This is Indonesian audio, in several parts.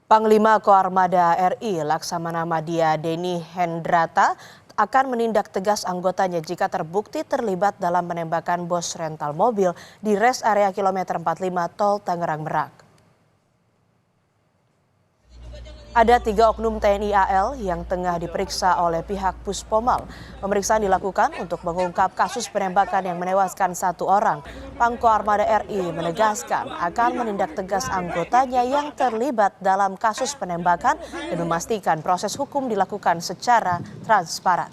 Panglima Koarmada RI Laksamana Madya Denny Hendrata akan menindak tegas anggotanya jika terbukti terlibat dalam penembakan bos rental mobil di res area kilometer 45 Tol Tangerang Merak. Ada 3 oknum TNI AL yang tengah diperiksa oleh pihak Puspomal. Pemeriksaan dilakukan untuk mengungkap kasus penembakan yang menewaskan 1 orang. Pangko Armada RI menegaskan akan menindak tegas anggotanya yang terlibat dalam kasus penembakan dan memastikan proses hukum dilakukan secara transparan.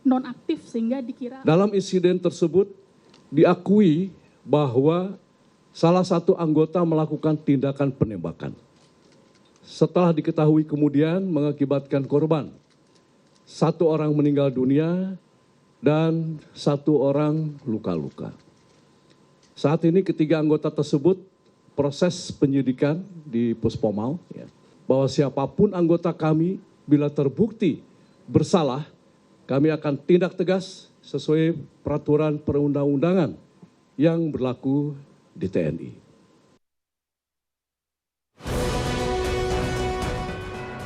Nonaktif sehingga dikira. Dalam insiden tersebut diakui bahwa salah satu anggota melakukan tindakan penembakan. Setelah diketahui kemudian mengakibatkan korban. 1 orang meninggal dunia dan 1 orang luka-luka. Saat ini ketiga anggota tersebut proses penyidikan di Puspomal. Bahwa siapapun anggota kami bila terbukti bersalah, kami akan tindak tegas sesuai peraturan perundang-undangan yang berlaku di TNI.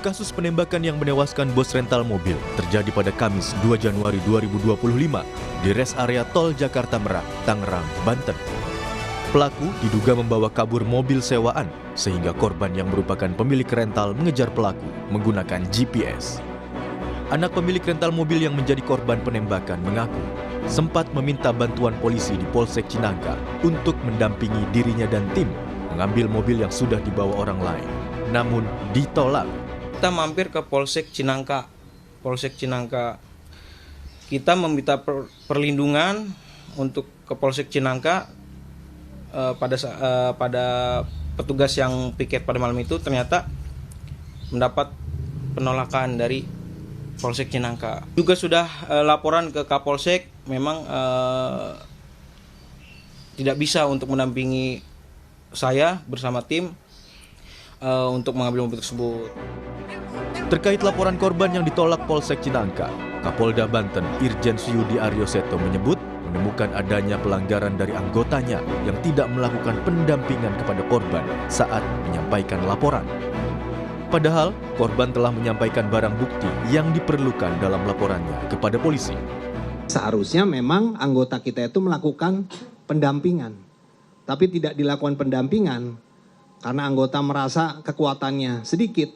Kasus penembakan yang menewaskan bos rental mobil terjadi pada Kamis 2 Januari 2025 di res area Tol Jakarta Merak, Tangerang, Banten. Pelaku diduga membawa kabur mobil sewaan sehingga korban yang merupakan pemilik rental mengejar pelaku menggunakan GPS. Anak pemilik rental mobil yang menjadi korban penembakan mengaku sempat meminta bantuan polisi di Polsek Cinangka untuk mendampingi dirinya dan tim mengambil mobil yang sudah dibawa orang lain. Namun ditolak. Kita mampir ke Polsek Cinangka. Kita meminta perlindungan untuk ke Polsek Cinangka pada petugas yang piket pada malam itu ternyata mendapat penolakan dari Polsek Cinangka. Juga sudah laporan ke Kapolsek, memang tidak bisa untuk mendampingi saya bersama tim untuk mengambil mobil tersebut. Terkait laporan korban yang ditolak Polsek Cinangka, Kapolda Banten Irjen Suyudi Aryoseto menyebut menemukan adanya pelanggaran dari anggotanya yang tidak melakukan pendampingan kepada korban saat menyampaikan laporan. Padahal, korban telah menyampaikan barang bukti yang diperlukan dalam laporannya kepada polisi. Seharusnya memang anggota kita itu melakukan pendampingan. Tapi tidak dilakukan pendampingan karena anggota merasa kekuatannya sedikit.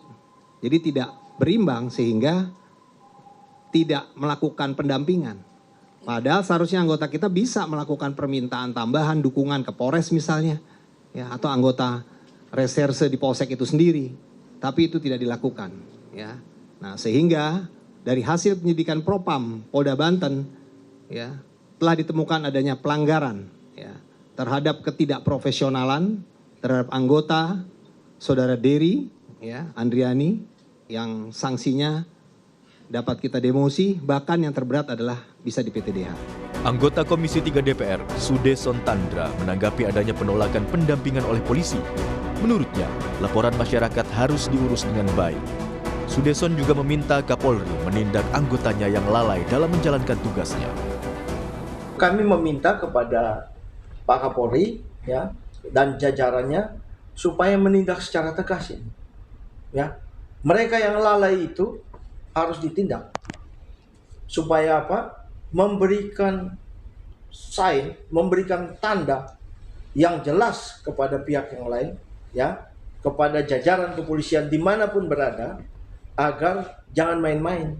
Jadi tidak berimbang sehingga tidak melakukan pendampingan. Padahal seharusnya anggota kita bisa melakukan permintaan tambahan, dukungan ke Polres misalnya. Ya, atau anggota reserse di Polsek itu sendiri. Tapi itu tidak dilakukan, ya. Nah, sehingga dari hasil penyidikan Propam Polda Banten, ya, telah ditemukan adanya pelanggaran, ya, terhadap ketidakprofesionalan terhadap anggota Saudara Dery, ya, Andriani, yang sanksinya dapat kita demosi, bahkan yang terberat adalah bisa di PTDH. Anggota Komisi 3 DPR, Sudeson Tandra, menanggapi adanya penolakan pendampingan oleh polisi. Menurutnya, laporan masyarakat harus diurus dengan baik. Sudeson juga meminta Kapolri menindak anggotanya yang lalai dalam menjalankan tugasnya. Kami meminta kepada Pak Kapolri, ya, dan jajarannya supaya menindak secara tegas ini. Ya. Mereka yang lalai itu harus ditindak. Supaya apa? Memberikan sign, memberikan tanda yang jelas kepada pihak yang lain, ya, kepada jajaran kepolisian dimanapun berada, agar jangan main-main,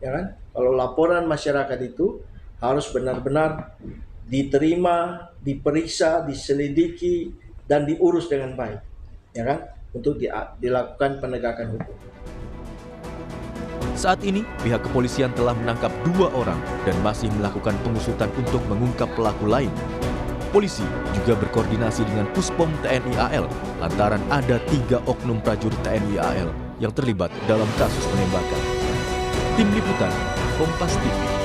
ya kan? Kalau laporan masyarakat itu harus benar-benar diterima, diperiksa, diselidiki, dan diurus dengan baik, ya kan? Untuk dilakukan penegakan hukum. Saat ini, pihak kepolisian telah menangkap 2 orang dan masih melakukan pengusutan untuk mengungkap pelaku lain. Polisi juga berkoordinasi dengan Puspom TNI AL lantaran ada 3 oknum prajurit TNI AL yang terlibat dalam kasus penembakan. Tim Liputan, Kompas TV.